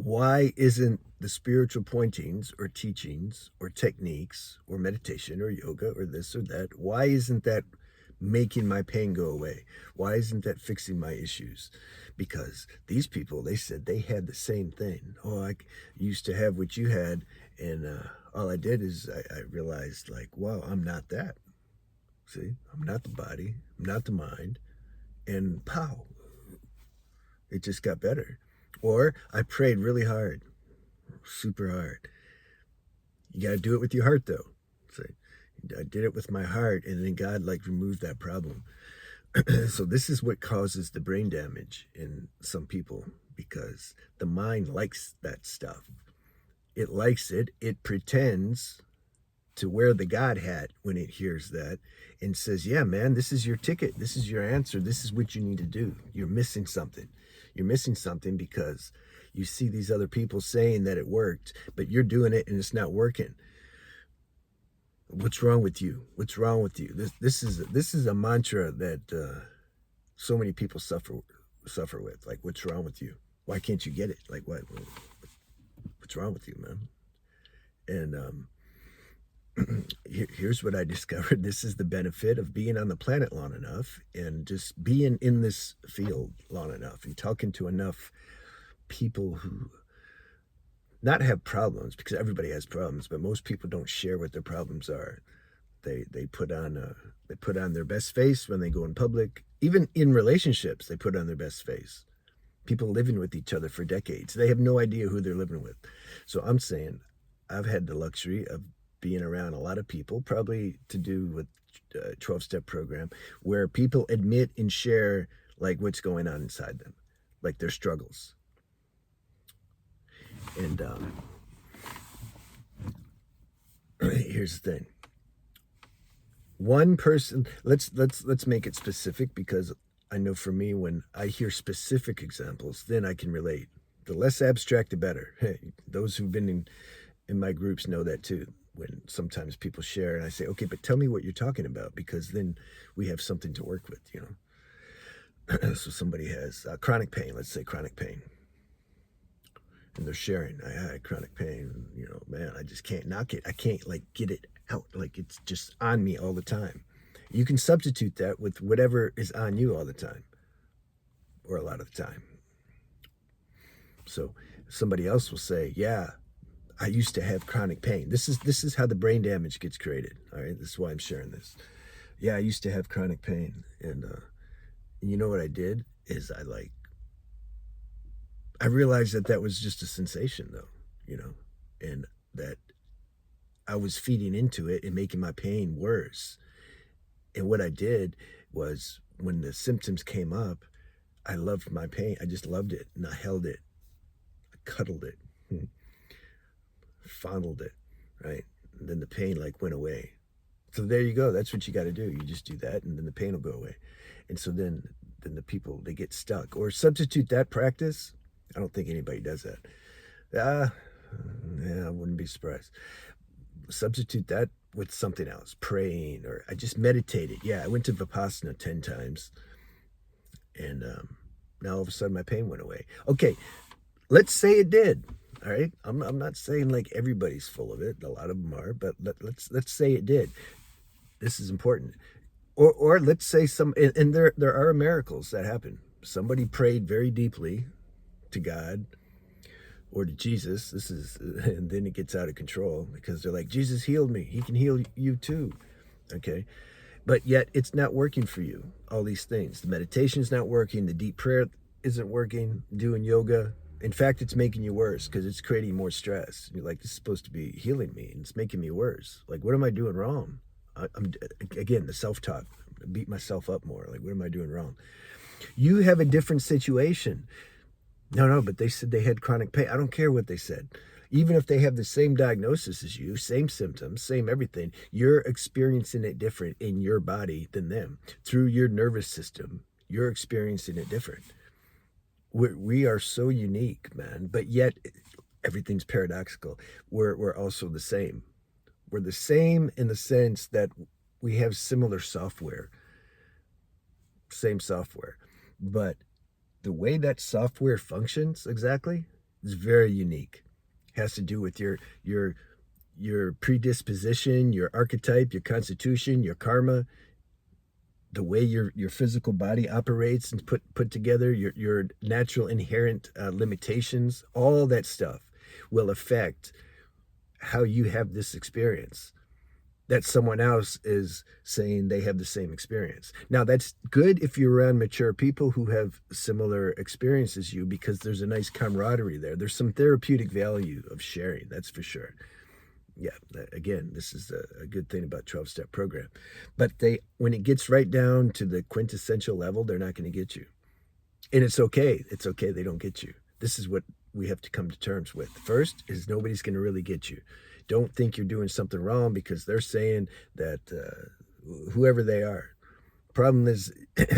why isn't the spiritual pointings or teachings or techniques or meditation or yoga or this or that, why isn't that making my pain go away? Why isn't that fixing my issues? Because these people, they said they had the same thing. Oh, I used to have what you had, and all I did is I realized, like, wow, I'm not that. See, I'm not the body, I'm not the mind, and pow, it just got better. Or I prayed really hard, super hard. You got to do it with your heart, though. So I did it with my heart, and then God like removed that problem. So this is what causes the brain damage in some people, because the mind likes that stuff. It likes it. It pretends to wear the God hat when it hears that and says, yeah, man, this is your ticket. This is your answer. This is what you need to do. You're missing something. You're missing something because you see these other people saying that it worked, but you're doing it and it's not working. What's wrong with you? What's wrong with you? This is a mantra that so many people suffer with. Like, what's wrong with you? Why can't you get it? Like, what's wrong with you, man? And here's what I discovered. This is the benefit of being on the planet long enough and just being in this field long enough and talking to enough people who not have problems, because everybody has problems, but most people don't share what their problems are. They put on their best face when they go in public. Even in relationships, they put on their best face. People living with each other for decades, they have no idea who they're living with. So I'm saying I've had the luxury of being around a lot of people, probably to do with a 12-step program, where people admit and share like what's going on inside them, like their struggles. And here's the thing. One person, let's make it specific, because I know for me, when I hear specific examples, then I can relate. The less abstract, the better. Hey, those who've been in my groups know that too. When sometimes people share and I say, okay, but tell me what you're talking about, because then we have something to work with, you know. So somebody has chronic pain, let's say chronic pain, and they're sharing, I had chronic pain, you know, man, I just can't knock it. I can't like get it out. Like, it's just on me all the time. You can substitute that with whatever is on you all the time, or a lot of the time. So somebody else will say, yeah, I used to have chronic pain. This is how the brain damage gets created. All right, this is why I'm sharing this. Yeah, I used to have chronic pain, and you know what I did is I realized that that was just a sensation, though, you know, and that I was feeding into it and making my pain worse. And what I did was, when the symptoms came up, I loved my pain. I just loved it, and I held it, I cuddled it, fondled it, right? And then the pain like went away. So there you go. That's what you got to do. You just do that, and then the pain will go away. And so then the people, they get stuck. Or substitute that practice. I don't think anybody does that. Ah, yeah, I wouldn't be surprised. Substitute that with something else, praying, or I just meditated. Yeah, I went to Vipassana 10 times, and now all of a sudden my pain went away. Okay, let's say it did. All right, I'm not saying like everybody's full of it. A lot of them are, but let's say it did. This is important. Or let's say and there are miracles that happen. Somebody prayed very deeply to God or to Jesus. This is, and then it gets out of control, because they're like, Jesus healed me. He can heal you too. Okay. But yet it's not working for you. All these things. The meditation's not working. The deep prayer isn't working. Doing yoga. In fact, it's making you worse, because it's creating more stress. You're like, this is supposed to be healing me, and it's making me worse. Like, what am I doing wrong? I'm again, the self-talk. I beat myself up more. Like, what am I doing wrong? You have a different situation. No, but they said they had chronic pain. I don't care what they said. Even if they have the same diagnosis as you, same symptoms, same everything, you're experiencing it different in your body than them. Through your nervous system, you're experiencing it different. We are so unique, man, but yet everything's paradoxical. We're also the same. We're the same in the sense that we have similar software, same software, but the way that software functions exactly It's very unique. Has to do with your predisposition, your archetype, your constitution, your karma, the way your physical body operates and put together, your natural inherent limitations, all that stuff will affect how you have this experience that someone else is saying they have the same experience. Now, that's good if you're around mature people who have similar experiences as you, because there's a nice camaraderie there. There's some therapeutic value of sharing, that's for sure. Yeah, again, this is a good thing about 12-step program. But when it gets right down to the quintessential level, they're not going to get you. And it's okay. It's okay they don't get you. This is what we have to come to terms with. First is nobody's going to really get you. Don't think you're doing something wrong because they're saying that whoever they are. Problem is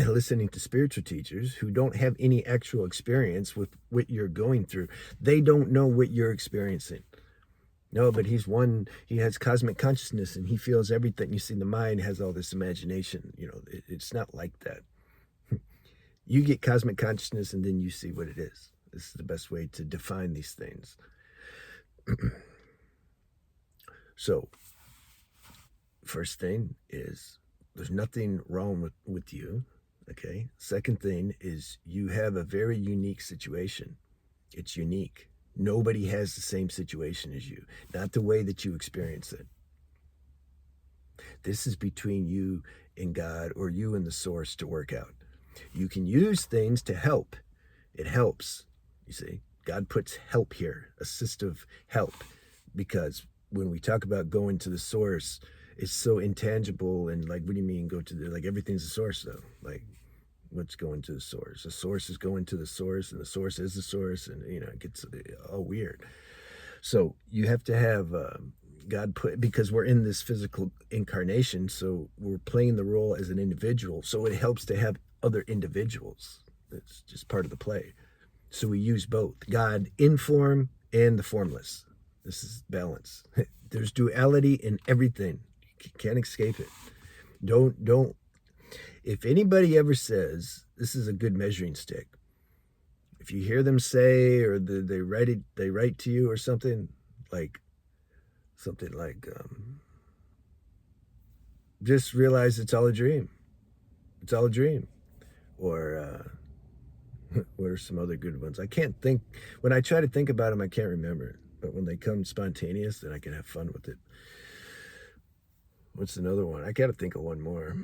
listening to spiritual teachers who don't have any actual experience with what you're going through. They don't know what you're experiencing. No, but he's one, he has cosmic consciousness and he feels everything. You see, the mind has all this imagination. It's not like that. You get cosmic consciousness and then you see what it is. This is the best way to define these things. So, first thing is there's nothing wrong with you. Okay. Second thing is you have a very unique situation. It's unique. Nobody has the same situation as you, not the way that you experience it. This is between you and God, or you and the source, to work out. You can use things to help. It helps. You see, God puts help here, assistive help, because when we talk about going to the source, it's so intangible. And like, what do you mean go to like, everything's a source though? Like, what's going to the source? The source is going to the source, and the source is the source, and it gets all weird. So you have to have God because we're in this physical incarnation, so we're playing the role as an individual. So it helps to have other individuals. It's just part of the play. So we use both God in form and the formless. This is balance. There's duality in everything. You can't escape it. Don't. If anybody ever says this is a good measuring stick, if you hear them say, or they write to you or something like just realize it's all a dream. It's all a dream. Or what are some other good ones? I can't think. When I try to think about them, I can't remember. But when they come spontaneous, then I can have fun with it. What's another one? I got to think of one more.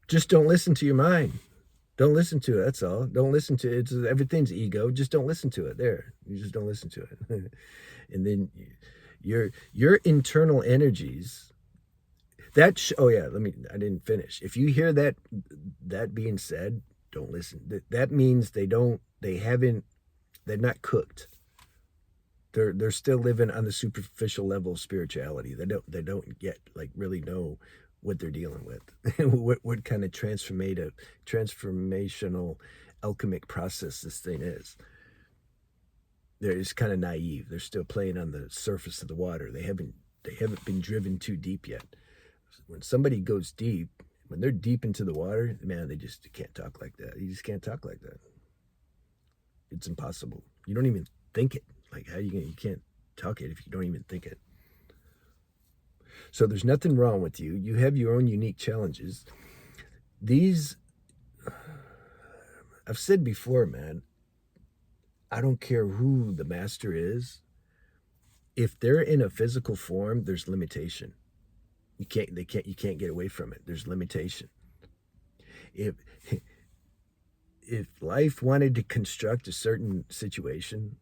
Just don't listen to your mind. Don't listen to it. That's all. Don't listen to it. Everything's ego. Just don't listen to it. There. You just don't listen to it. And then your internal energies. Oh yeah. I didn't finish. If you hear that being said, don't listen. That means they're not cooked. They're still living on the superficial level of spirituality. They don't yet really know what they're dealing with, what kind of transformational alchemic process this thing is. They're just kind of naive. They're still playing on the surface of the water. They haven't been driven too deep yet. When somebody goes deep, when they're deep into the water, man, they just can't talk like that. You just can't talk like that. It's impossible. You don't even think it. Like, how you can't talk it if you don't even think it. So there's nothing wrong with you. You have your own unique challenges. I've said before, man, I don't care who the master is. If they're in a physical form, there's limitation. You can't get away from it. There's limitation. If life wanted to construct a certain situation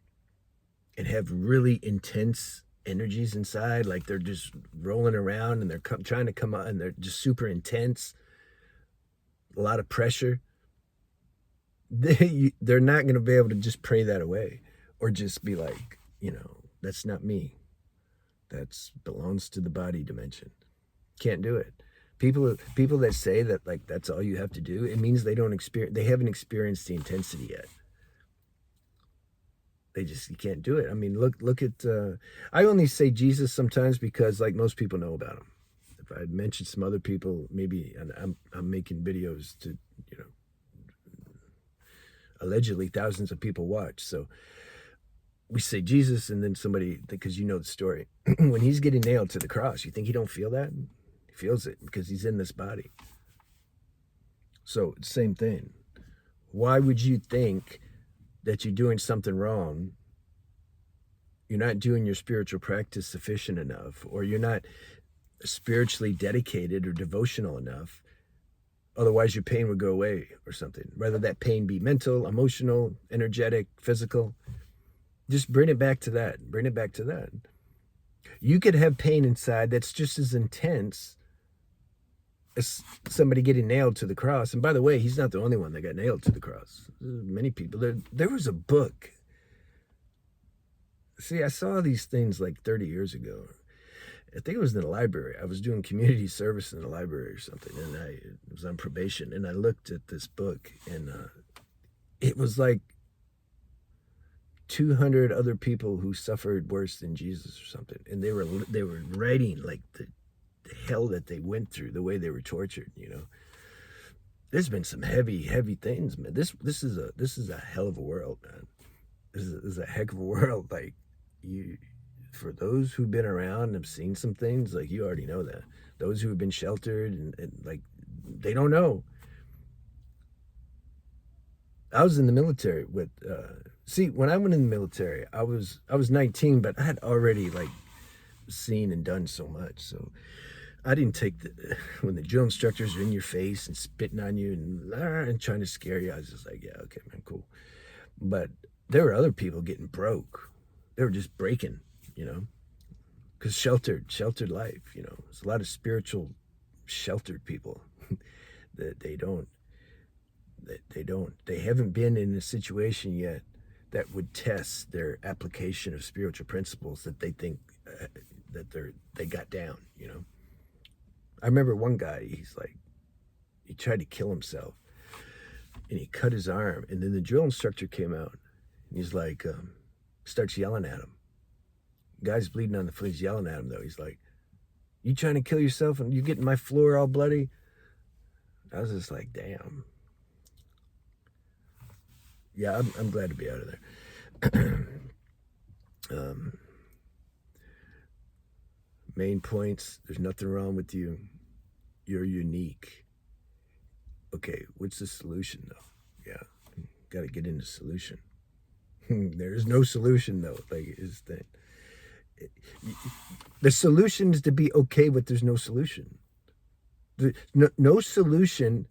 and have really intense energies inside, like they're just rolling around and they're trying to come out and they're just super intense, a lot of pressure, they're not going to be able to just pray that away or just be like, that's not me. That belongs to the body dimension. Can't do it. People that say that that's all you have to do, it means they haven't experienced the intensity yet. You can't do it. I mean, look at, I only say Jesus sometimes because most people know about him. If I mentioned some other people, maybe, and I'm making videos to, allegedly thousands of people watch. So we say Jesus, and then somebody, because you know the story, when he's getting nailed to the cross, you think he don't feel that? He feels it because he's in this body. So same thing. Why would you think that you're doing something wrong? You're not doing your spiritual practice sufficient enough, or you're not spiritually dedicated or devotional enough. Otherwise, your pain would go away or something. Whether that pain be mental, emotional, energetic, physical, just bring it back to that. Bring it back to that. You could have pain inside that's just as intense as somebody getting nailed to the cross. And by the way, he's not the only one that got nailed to the cross. Many people. There was a book. See, I saw these things like 30 years ago. I think it was in the library. I was doing community service in the library or something, and I was on probation. And I looked at this book, and it was like 200 other people who suffered worse than Jesus or something, and they were writing like the hell that they went through, the way they were tortured. You know, there's been some heavy things, man. This is a hell of a world, man. This is a heck of a world. Like, you, for those who've been around and have seen some things, like, you already know that. Those who have been sheltered and like, they don't know. I was in the military with see, when I went in the military, I was 19, but I had already like seen and done so much. So I didn't take the when the drill instructors are in your face and spitting on you and trying to scare you. I was just like, yeah, okay, man, cool. But there were other people getting broke. They were just breaking, you know, because sheltered life, you know. There's a lot of spiritual sheltered people that they haven't been in a situation yet that would test their application of spiritual principles that they think that they got down, you know. I remember one guy, he tried to kill himself, and he cut his arm, and then the drill instructor came out, and he's like, starts yelling at him. Guy's bleeding on the foot, he's yelling at him though. He's like, you trying to kill yourself and you getting my floor all bloody? I was just like, damn. Yeah, I'm glad to be out of there. Main points, there's nothing wrong with you. You're unique. Okay, what's the solution though? Yeah, got to get into solution. There's no solution though. Like, is that the solution is to be okay with there's no solution. No solution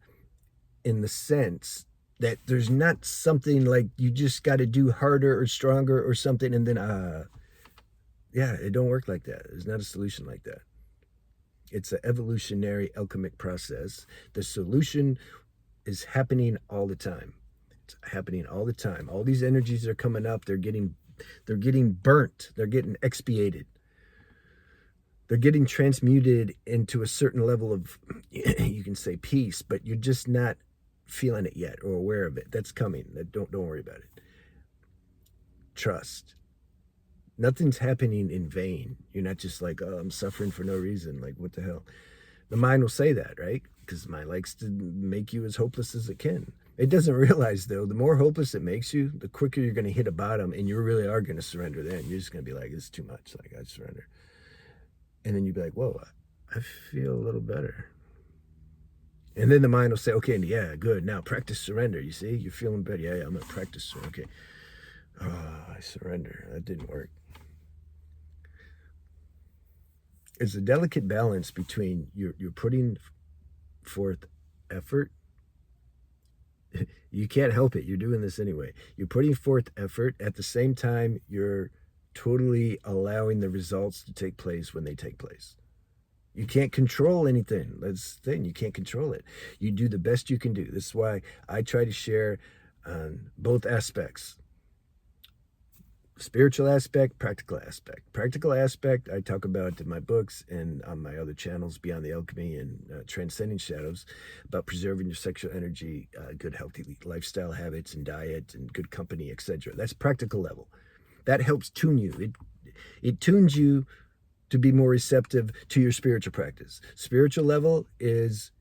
in the sense that there's not something like you just got to do harder or stronger or something, and then yeah, it don't work like that. There's not a solution like that. It's an evolutionary alchemic process. The solution is happening all the time. It's happening all the time. All these energies are coming up. They're getting burnt. They're getting expiated. They're getting transmuted into a certain level of, you can say, peace, but you're just not feeling it yet or aware of it. That's coming. Don't worry about it. Trust. Nothing's happening in vain. You're not just like, oh, I'm suffering for no reason. Like, what the hell? The mind will say that, right? Because the mind likes to make you as hopeless as it can. It doesn't realize, though, the more hopeless it makes you, the quicker you're going to hit a bottom, and you really are going to surrender then. You're just going to be like, it's too much. Like, I surrender. And then you'd be like, whoa, I feel a little better. And then the mind will say, okay, yeah, good. Now practice surrender. You see, you're feeling better. Yeah, I'm going to practice surrender. Okay. Oh, I surrender. That didn't work. It's a delicate balance between you're putting forth effort. You can't help it. You're doing this anyway. You're putting forth effort. At the same time, you're totally allowing the results to take place when they take place. You can't control anything. That's the thing. You can't control it. You do the best you can do. This is why I try to share on both aspects. Spiritual aspect, practical aspect. Practical aspect, I talk about in my books and on my other channels, Beyond the Alchemy and Transcending Shadows, about preserving your sexual energy, good healthy lifestyle habits and diet and good company, etc. That's practical level. That helps tune you. It tunes you to be more receptive to your spiritual practice. Spiritual level is,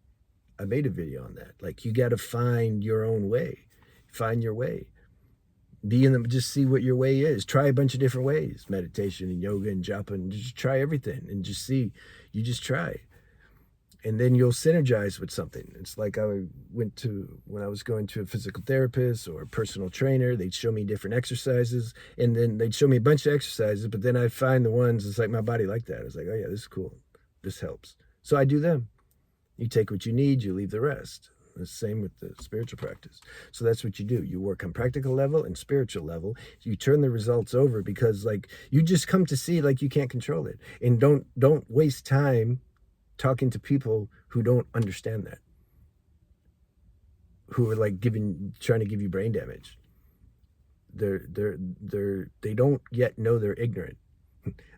I made a video on that. Like, you got to find your own way. Find your way. Be in them, just see what your way is. Try a bunch of different ways, meditation and yoga and japa, and just try everything and just see. You just try. And then you'll synergize with something. It's like when I was going to a physical therapist or a personal trainer, they'd show me different exercises, and then they'd show me a bunch of exercises, but then I'd find the ones, it's like my body like that. I was like, oh yeah, this is cool. This helps. So I do them. You take what you need, you leave the rest. The same with the spiritual practice. So that's what you do. You work on practical level and spiritual level. You turn the results over because like you just come to see like you can't control it. And don't waste time talking to people who don't understand that. Who are like trying to give you brain damage. They don't yet know they're ignorant.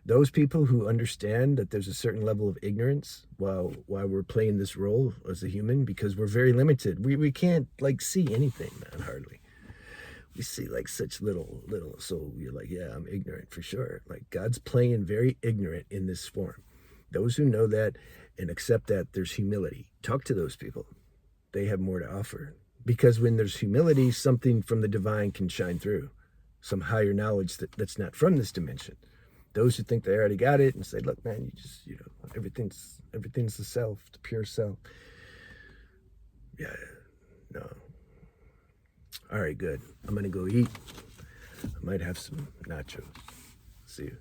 Those people who understand that there's a certain level of ignorance while we're playing this role as a human, because we're very limited. We can't like see anything, man, hardly. We see like such little. So you're like, yeah, I'm ignorant for sure. Like God's playing very ignorant in this form. Those who know that and accept that, there's humility. Talk to those people. They have more to offer. Because when there's humility, something from the divine can shine through. Some higher knowledge that's not from this dimension. Those who think they already got it and say, look, man, everything's the self, the pure self. Yeah, no. All right, good. I'm going to go eat. I might have some nachos. See you.